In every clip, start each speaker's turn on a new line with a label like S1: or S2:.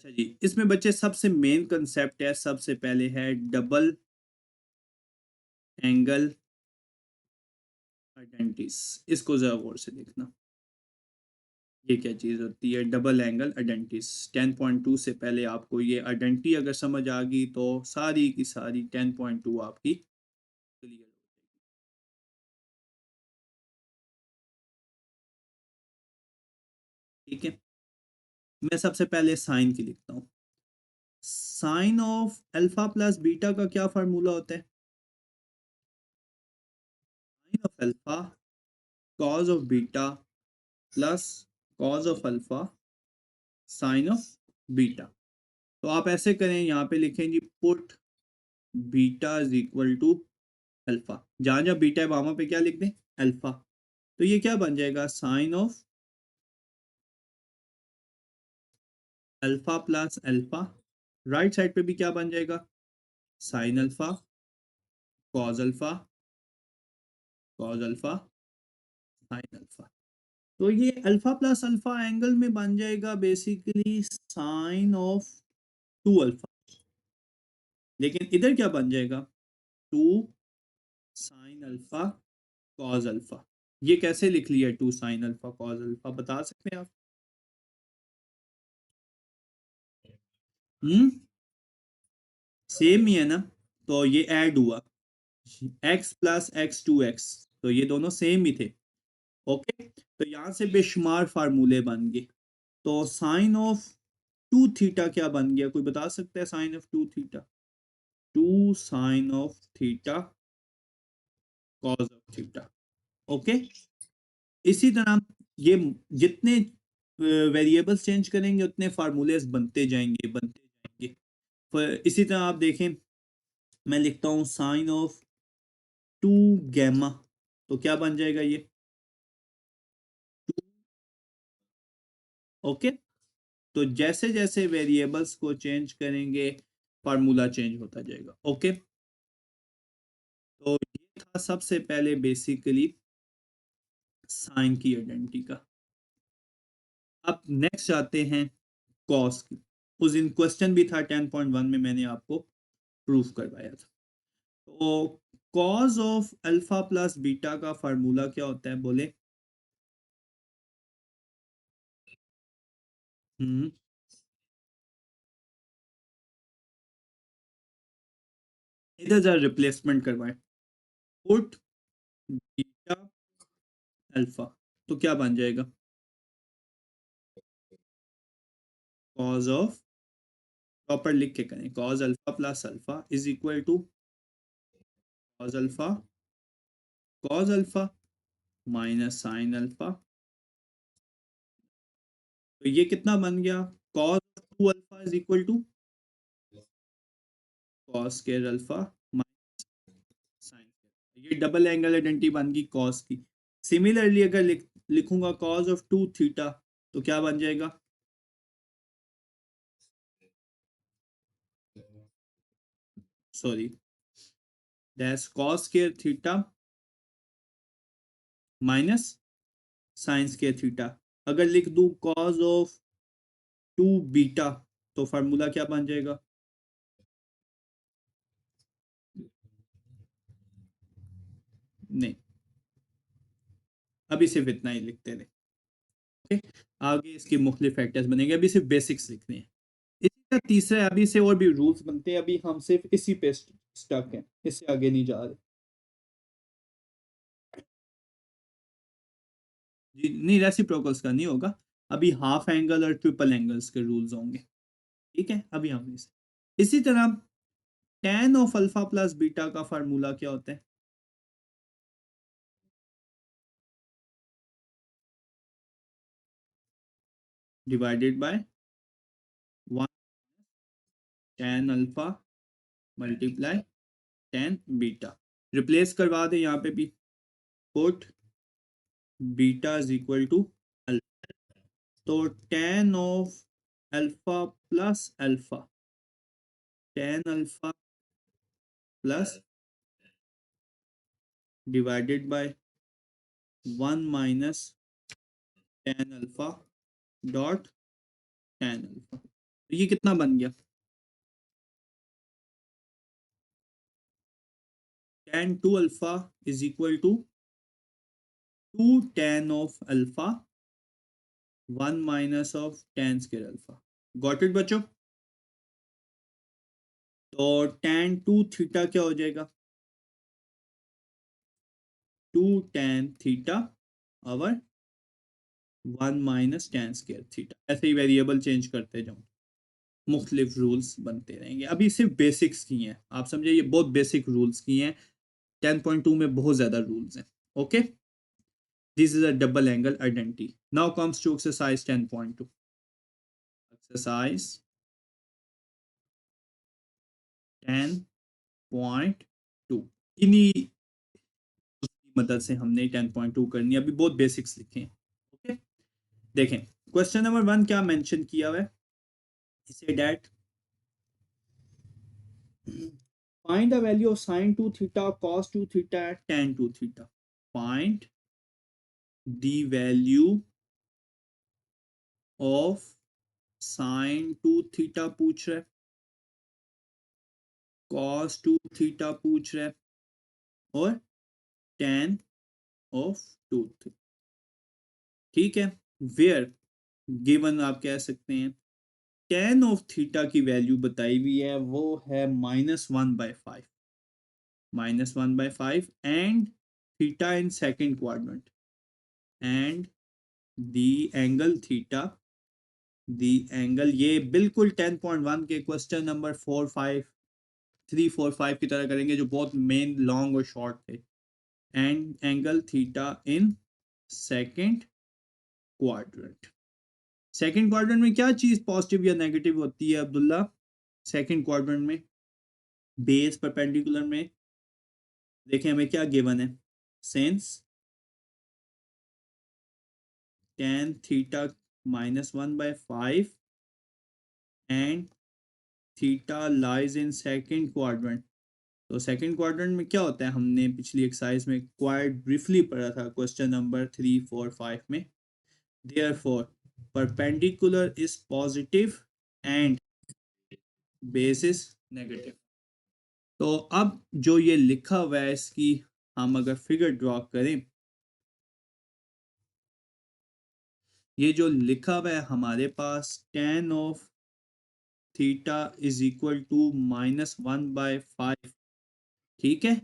S1: अच्छा जी, इसमें बच्चे सबसे मेन कंसेप्ट है, सबसे पहले है डबल एंगल आइडेंटिस। इसको जरा गौर से देखना, ये क्या चीज होती है डबल एंगल आइडेंटिस। 10.2 से पहले आपको ये आइडेंटिटी अगर समझ आ गई तो सारी की सारी 10.2 आपकी क्लियर हो जाएगी। ठीक है, मैं सबसे पहले साइन की लिखता हूँ। Sine of alpha plus beta का क्या फार्मूला होता है? Sine of alpha cos of beta plus cos of alpha sine of beta. तो आप ऐसे करें, यहाँ पे लिखें जी put beta is equal to alpha. जहां जहां बीटा है वहां पे क्या लिख दें? अल्फा। तो ये क्या बन जाएगा? Sine of alpha plus alpha. Right side पे भी क्या बन जाएगा? Sine alpha cos alpha cos alpha sine alpha. तो ये अल्फा प्लस अल्फा एंगल में बन जाएगा basically sine of two alpha. लेकिन इधर क्या बन जाएगा? Two sine alpha cos alpha. ये कैसे लिख लिया two sine alpha cos alpha, बता सकते हैं आप? हम्म, सेम ही है ना। तो ये ऐड हुआ x plus x two x, तो ये दोनों सेम ही थे। ओके, तो यहां से बेशुमार फार्मूले बन गए। तो साइन ऑफ टू थीटा क्या बन गया? कोई बता सकता है sine of two theta? Two sine of theta cos of theta. Okay, इसी तरह ये जितने वेरिएबल्स चेंज करेंगे उतने फार्मूलेस बनते जाएंगे। इसी तरह आप देखें, मैं लिखता हूँ साइन ऑफ टू गैमा, तो क्या बन जाएगा ये? ओके, तो जैसे जैसे वेरिएबल्स को चेंज करेंगे फार्मूला चेंज होता जाएगा। ओके, तो ये था सबसे पहले बेसिकली साइन की आइडेंटिटी का। अब नेक्स्ट आते हैं कॉस की। उस दिन क्वेश्चन भी था 10.1 में, मैंने आपको प्रूफ करवाया था। तो cause of alpha plus beta का फार्मूला क्या होता है, बोले? हम्म, इधर जरा रिप्लेसमेंट करवाएं। पुट बीटा अल्फा, तो क्या बन जाएगा? कॉज ऑफ, प्रॉपर लिख के करें, cos alpha plus alpha is equal to cos alpha minus sine alpha. तो ये कितना बन गया? Cos two alpha is equal to cos square alpha minus sine square. ये डबल एंगल आइडेंटिटी बन गई कॉस की। सिमिलरली अगर लिखूंगा कॉस ऑफ टू थीटा, तो क्या बन जाएगा? Sorry, that's cos square theta minus sine square theta. अगर लिख दूं कॉस ऑफ टू बीटा, तो फार्मूला क्या बन जाएगा? नहीं, अभी सिर्फ इतना ही लिखते रहे। ओके, आगे इसके मुख्तलिफ फैक्टर्स बनेंगे, अभी सिर्फ बेसिक्स लिखने हैं। इसी का तीसरा, अभी से और भी रूल्स बनते हैं, अभी हम सिर्फ इसी पे स्टक हैं, इससे आगे नहीं जा रहे। जी नहीं, रेसिप्रोकल्स का नहीं होगा, अभी हाफ एंगल और ट्रिपल एंगल्स के रूल्स होंगे। ठीक है, अभी हम इसी तरह tan of alpha plus beta का फार्मूला क्या होता है? Divided by one tan alpha multiply tan beta. Replace करवा दे यहाँ पे भी, put beta is equal to alpha. तो tan of alpha plus alpha, tan alpha plus divided by one minus tan alpha dot tan alpha. तो ये कितना बन गया, tan 2 alpha is equal to 2 tan of alpha 1 minus of tan square alpha. Got it बच्चों। तो tan 2 theta क्या हो जाएगा, 2 tan थीटा और 1 माइनस tan स्क्वायर थीटा। ऐसे ही वेरिएबल चेंज करते जाओ, मुख्तलिफ रूल्स बनते रहेंगे। अभी सिर्फ बेसिक्स की हैं, आप समझे, ये बहुत बेसिक रूल्स की हैं। 10.2 में बहुत ज़्यादा रूल्स हैं। Okay, this is a double angle identity. Now comes to exercise 10.2। Exercise 10.2 इन्हीं की मदद से हमने 10.2 करनी है। अभी बहुत बेसिक्स लिखे हैं। ओके, देखें क्वेश्चन नंबर 1 क्या मेंशन किया हुआ है, इसे that find the value of sin 2 theta, cos 2 theta, tan 2 theta. Find the value of sin 2 theta पूछ रहा है, cos 2 theta पूछ रहा है और tan of 2 theta। ठीक है, where given आप कह सकते हैं tan of theta की वैल्यू बताई हुई है, वो है -1/5, -1/5 and theta in second quadrant and the angle theta, the angle, ये बिल्कुल 10.1 के क्वेश्चन नंबर 4, 5 की तरह करेंगे जो बहुत मेन लॉन्ग और शॉर्ट थे। And angle theta in second quadrant. Second quadrant में क्या चीज पॉजिटिव या नेगेटिव होती है अब्दुल्ला, सेकंड क्वाड्रेंट में बेस परपेंडिकुलर में देखें हमें क्या गिवन है, since tan theta -1/5 and theta lies in second quadrant. तो सेकंड क्वाड्रेंट में क्या होता है, हमने पिछली एक्सरसाइज में क्वाइट ब्रीफली पढ़ा था क्वेश्चन नंबर 3, 4, 5 में। Therefore perpendicular is positive and base is negative. तो अब जो ये लिखा हुआ है इसकी हम अगर फिगर ड्रॉ करें, ये जो लिखा हुआ है हमारे पास tan of theta is equal to -1/5। ठीक है,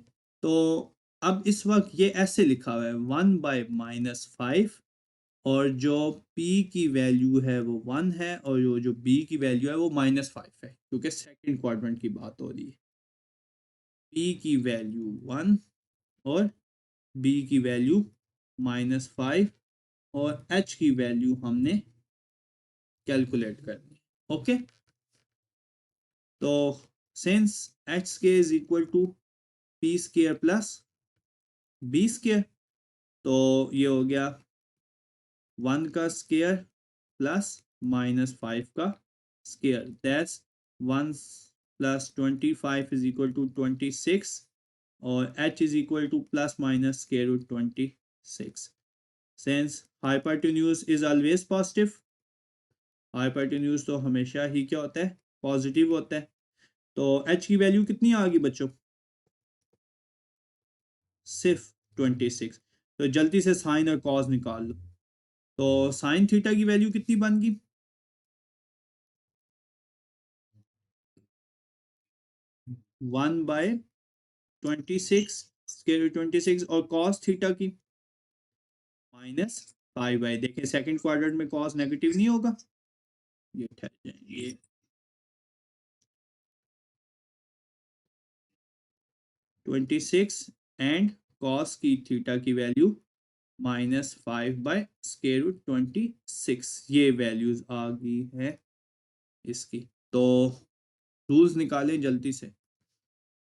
S1: तो अब इस वक्त ये ऐसे लिखा हुआ है 1/-5 और जो p की वैल्यू है वो 1 है और जो b की वैल्यू है वो -5 है, क्योंकि सेकंड क्वाड्रेंट की बात हो रही है। p की वैल्यू 1 और b की वैल्यू -5 और h की वैल्यू हमने कैलकुलेट करनी। ओके, तो since h square is equal to p square plus b square, तो ये हो गया 1 का स्क्वायर प्लस -5 का square, that's 1 plus 25 is equal to 26 और h is equal to plus minus square root 26। Since hypotenuse is always positive, hypotenuse तो हमेशा ही क्या होता है, पॉजिटिव होता है। तो h की वैल्यू कितनी आ गई बच्चों, सिर्फ 26। तो जल्दी से साइन और कॉज निकाल लो। तो साइन थीटा की वैल्यू कितनी बन गई, 1/26 स्क्वायर रूट 26 और कॉस थीटा की -5/, देखें सेकंड क्वाड्रेंट में कॉस नेगेटिव नहीं होगा, ये ठहर जाएंगे 26 एंड कॉस की थीटा की वैल्यू -5/√26। ये वैल्यूज आ गई है इसकी। तो रूल्स निकालें जल्दी से।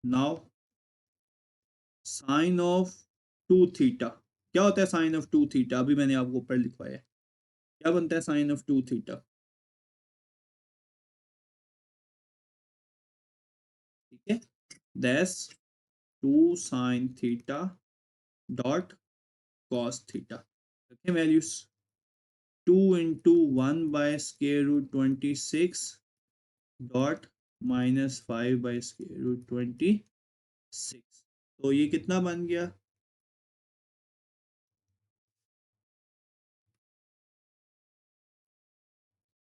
S1: नाउ साइन ऑफ 2 थीटा क्या होता है, साइन ऑफ 2 थीटा अभी मैंने आपको ऊपर लिखवाया है, क्या बनता है साइन ऑफ 2 थीटा। ठीक है, that's 2 sine theta dot cos theta. रखें वैल्यूज, 2 इंटू 1/√26 डॉट -5/√26। तो ये कितना बन गया?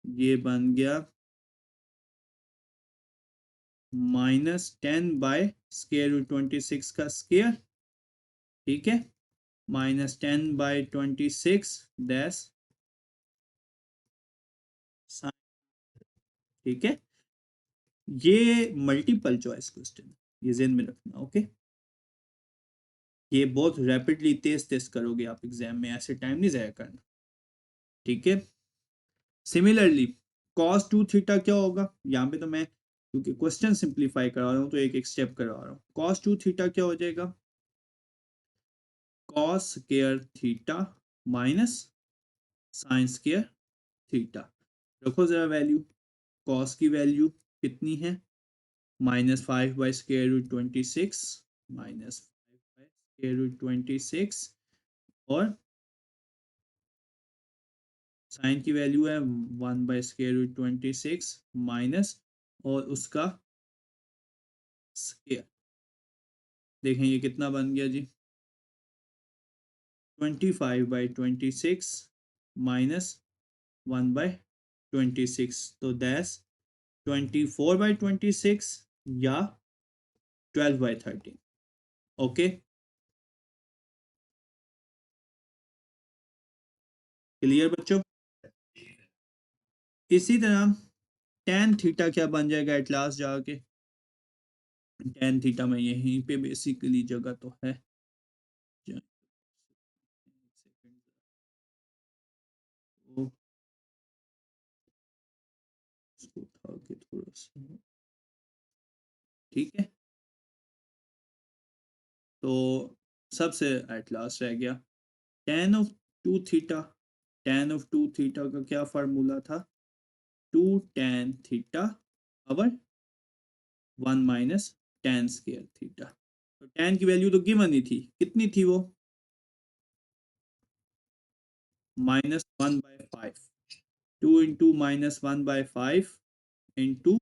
S1: ये बन गया -10/√26 का स्केयर, ठीक है, -10/26 डैश, ठीक है। ये मल्टीपल चॉइस क्वेश्चन, ये ज़हन में रखना, ओके। ये बहुत रैपिडली तेज तेज करोगे आप एग्जाम में, ऐसे टाइम नहीं ज़ाया करना, ठीक है। सिमिलरली cos 2 थीटा क्या होगा? यहाँ पे तो मैं क्योंकि क्वेश्चन सिंप्लीफाई करा रहा हूँ तो एक एक स्टेप करवा रहा हूँ। cos 2 थीटा क्या हो जाएगा? cos square theta minus sine square theta. रखो जरा वैल्यू, cos की वैल्यू कितनी है? -5/√26 -5/√26 और साइन की वैल्यू है 1/√26 माइनस और उसका स्क्वायर। देखें ये कितना बन गया जी? 25/26 माइनस 1/26, तो दैस 24/26 या 12/13, ओके। क्लियर बच्चों? इसी तरह tan थीटा क्या बन जाएगा एट लास्ट जाके? tan थीटा में यहीं पे बेसिकली जगह तो है, तो इसको उठा के थोड़ा सा, ठीक है। तो सबसे एट लास्ट रह गया tan of 2 theta. tan of 2 theta का क्या फार्मूला था? 2 tan theta power 1 minus tan square theta. तो tan की वैल्यू तो गिवन ही थी, कितनी थी वो? -1/5। 2 इंटू -1/5 इंटू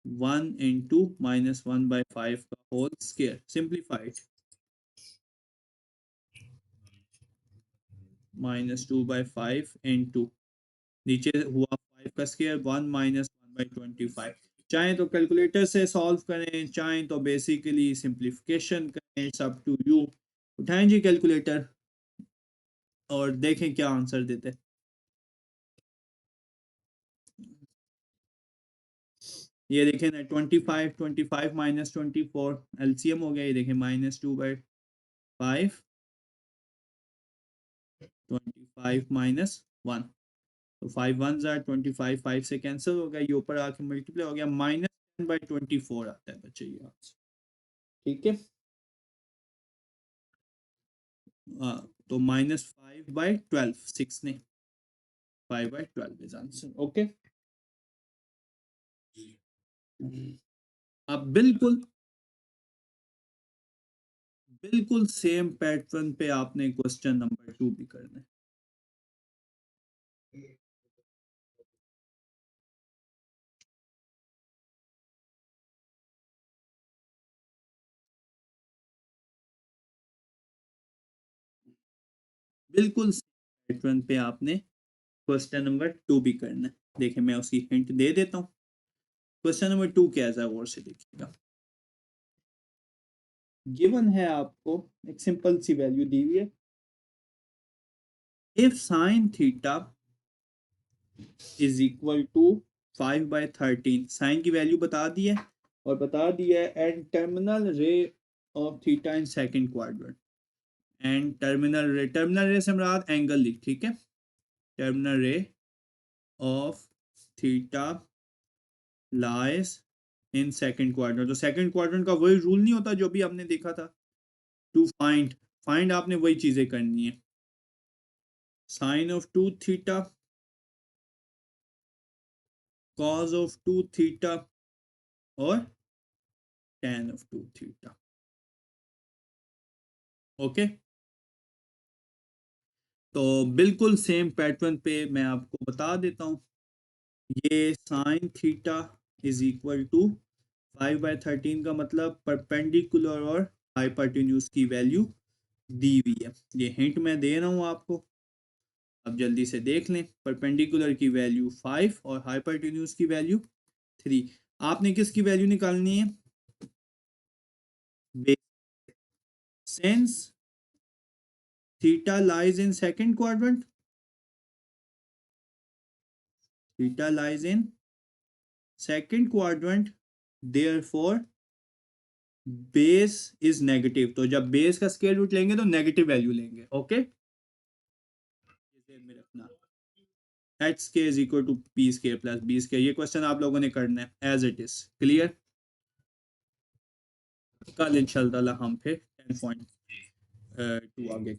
S1: 1 इंटू -1/5 का होल स्क्वायर सिंप्लीफाइड, -2/5 इंटू नीचे हुआ 5 का स्क्वायर 1 -1/25। चाहे तो कैलकुलेटर से सॉल्व करें, चाहे तो बेसिकली सिंप्लीफिकेशन करें, इट्स अप टू यू। उठाएं जी कैलकुलेटर और देखें क्या आंसर देते हैं। ये देखें ना, 25 -24 एलसीएम हो गया, ये देखें -2/5 25 -1, तो 5 1 25, 5 से कैंसिल हो गया, ये ऊपर आके मल्टीप्लाई हो गया, -10/24 आता है बच्चे ये आंसर, ठीक है। तो -5/12, 6 नहीं, 5/12 इज आंसर, ओके। अब बिल्कुल बिल्कुल सेम पैटर्न पे आपने क्वेश्चन नंबर 2 भी करना है। बिल्कुल सेम पैटर्न पे आपने क्वेश्चन नंबर 2 भी करना है। देखिए मैं उसकी हिंट दे देता हूँ। क्वेश्चन नंबर 2 क्या है, और से देखिएगा। गिवन है आपको, एक सिंपल सी वैल्यू दी हुई है, if sine theta is equal to 5/13, sine की वैल्यू बता दी है और बता दिया है and terminal ray of theta in second quadrant. And terminal ray से मुराद एंगल ली, ठीक है। Terminal ray of theta lies in second quadrant, तो सेकंड क्वाड्रेंट का वही रूल नहीं होता जो भी हमने देखा था, टू फाइंड, फाइंड आपने वही चीजें करनी है। Sine of 2 theta, cos of 2 theta और tan ऑफ 2 थीटा, ओके। तो बिल्कुल सेम पैटर्न पे मैं आपको बता देता हूँ। ये sine theta is equal to 5/13 का मतलब परपेंडिकुलर और हाइपोटेन्यूज की वैल्यू दी हुई है। ये हिंट मैं दे रहा हूँ आपको, अब जल्दी से देख लें। परपेंडिकुलर की वैल्यू 5 और हाइपोटेन्यूज की वैल्यू 3। आपने किसकी वैल्यू निकालनी है? Since theta lies in second quadrant, theta lies in second quadrant, therefore base is negative. तो जब बेस का स्क्वायर रूट लेंगे तो नेगेटिव वैल्यू लेंगे। ओके, में रखना एच के is equal to p square plus b square. ये क्वेश्चन आप लोगों ने करना है एज इट इज। क्लियर? कल इंशाल्लाह हम फिर 10.2 आगे